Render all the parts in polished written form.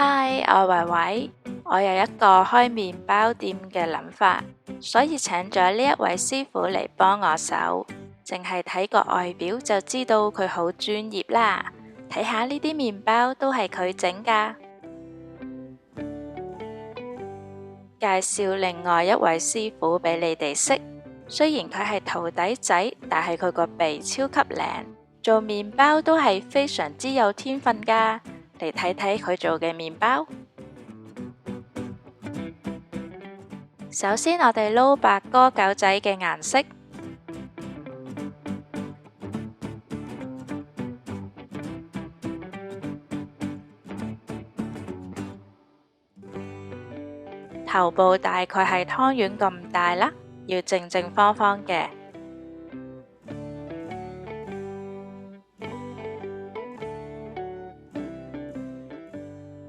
嗨，我係維維，我有一個開麵包店嘅諗法，所以請咗呢一位師傅嚟幫我手。淨係睇個外表就知道佢好專業啦。睇下呢啲麵包都係佢整㗎。介紹另外一位師傅俾你哋識，雖然佢係徒弟仔，但係佢個鼻超級靈，做麵包都係非常之有天分㗎。嚟睇睇佢做嘅麵包。首先我哋撈白哥狗仔嘅顏色，頭部大概係湯圓咁大啦，要正正方方嘅。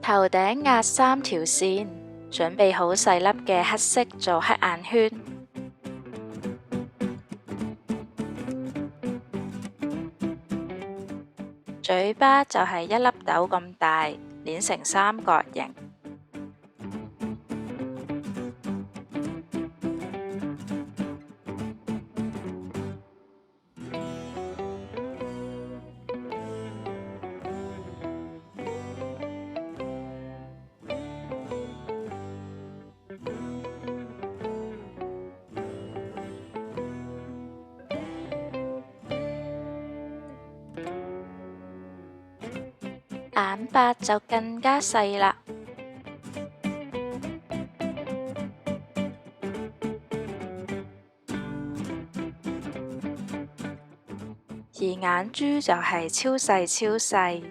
頭頂壓3條線，準備好細粒嘅黑色做黑眼圈。嘴巴就係1粒豆咁大，捏成3角形。眼白就更加細啦，而眼珠就係超細超細，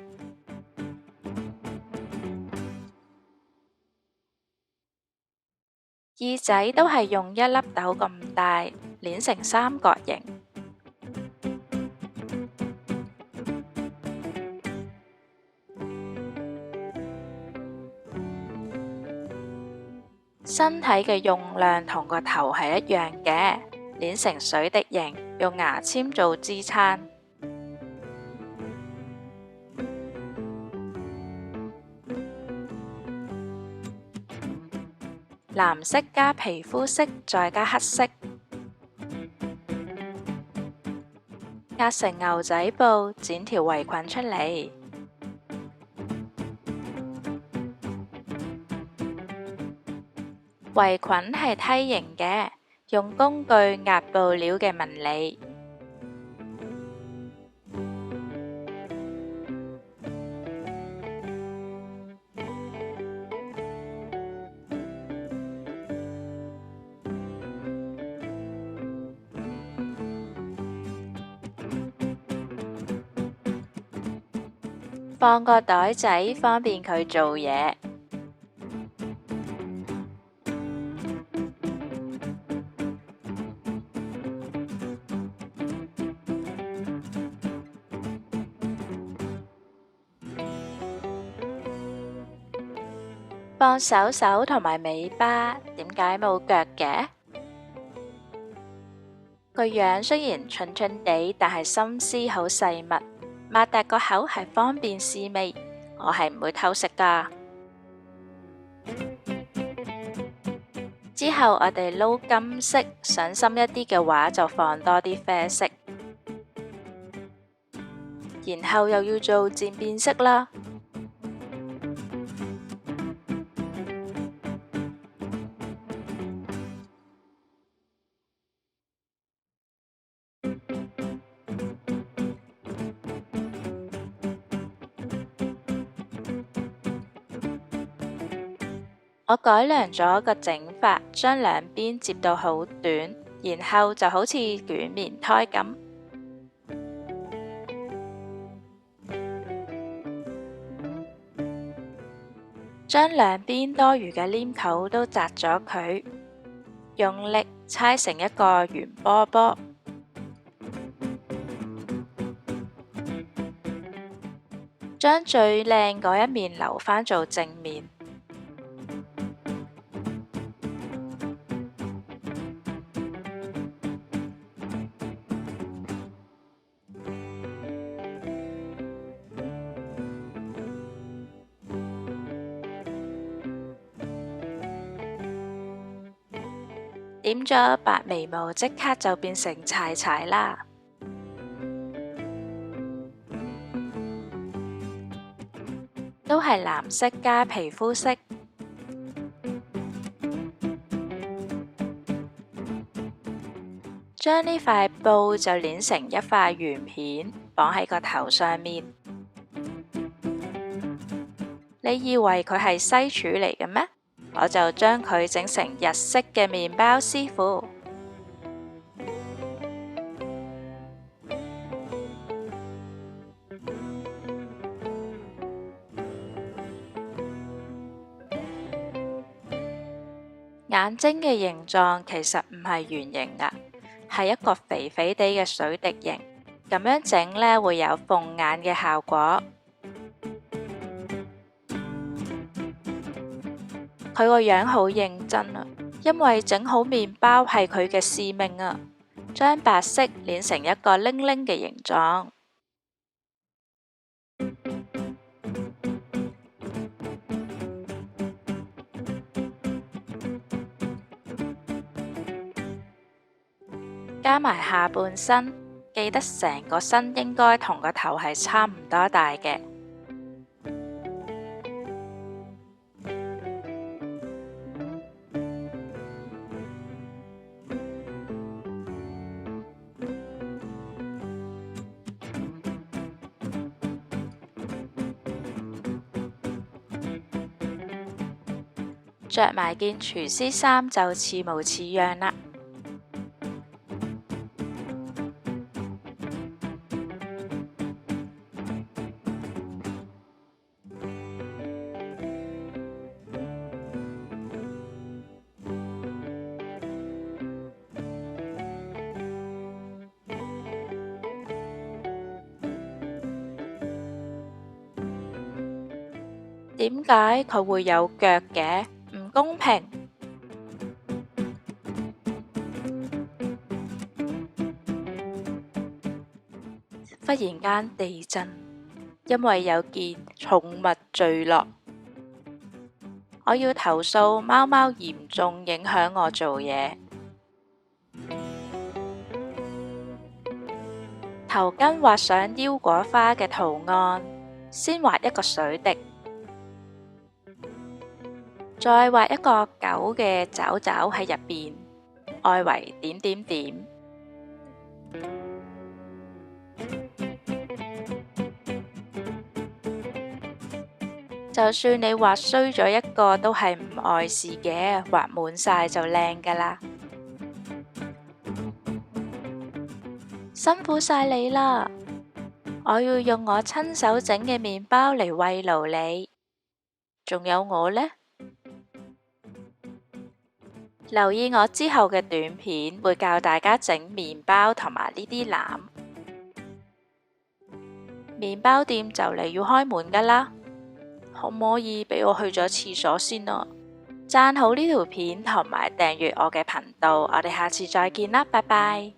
耳仔都係用1粒豆咁大，捏成3角形。身體嘅用量同個頭係一樣嘅，捏成水滴形，用牙籤做支撐。藍色加皮膚色，再加黑色，壓成牛仔布，剪條圍裙出嚟。圍裙係梯形嘅，用工具壓布料嘅紋理。放個袋仔，方便佢做嘢。放手同埋尾巴，點解冇腳嘅？個樣雖然蠢蠢地，但係心思好細密。擘大個口係方便試味，我係唔會偷食㗎。之後我哋撈金色，想深一啲嘅話就放多啲啡色，然後又要做漸變色啦。我改良咗個整法，將兩邊接到好短，然後就好似捲棉胎咁，將兩邊多餘嘅黏土都摘咗佢，用力搓成一個圓波波，將最靚嗰一面留返做正面。點咗白眉毛即刻就變成柴柴啦。都係藍色加皮膚色。將呢塊布就攣成一塊圓片，綁喺個頭上面。你以為佢係西廚嚟嘅咩？我就將佢整成日式嘅麵包師傅。眼睛嘅形狀其實唔係圓形㗎，係一個肥肥地嘅水滴形。咁樣整呢，會有鳳眼嘅效果。佢個樣好認真啊，因為整好麵包係佢嘅使命啊。將白色攣成一個鈴鈴嘅形狀。加埋下半身，記得成個身應該同個頭係差唔多大嘅。着埋件廚師衫就似模似樣啦。點解佢會有腳嘅？唔公平！忽然間地震，因為有件寵物墜落。我要投訴貓貓嚴重影響我做嘢。頭巾畫上腰果花嘅圖案，先畫一個水滴。再畫一個狗嘅爪爪喺入邊，外圍點點點。就算你畫衰咗一個，都係唔礙事嘅，畫滿晒就靚㗎喇。辛苦晒你啦！我要用我親手整嘅麵包嚟慰勞你。仲有我呢？留意我之後嘅短片，會教大家整麵包同埋呢啲籃。麵包店就嚟要開門㗎啦，可唔可以俾我去咗廁所先啊？讚好呢條片同埋訂閱我嘅頻道，我哋下次再見啦，拜拜。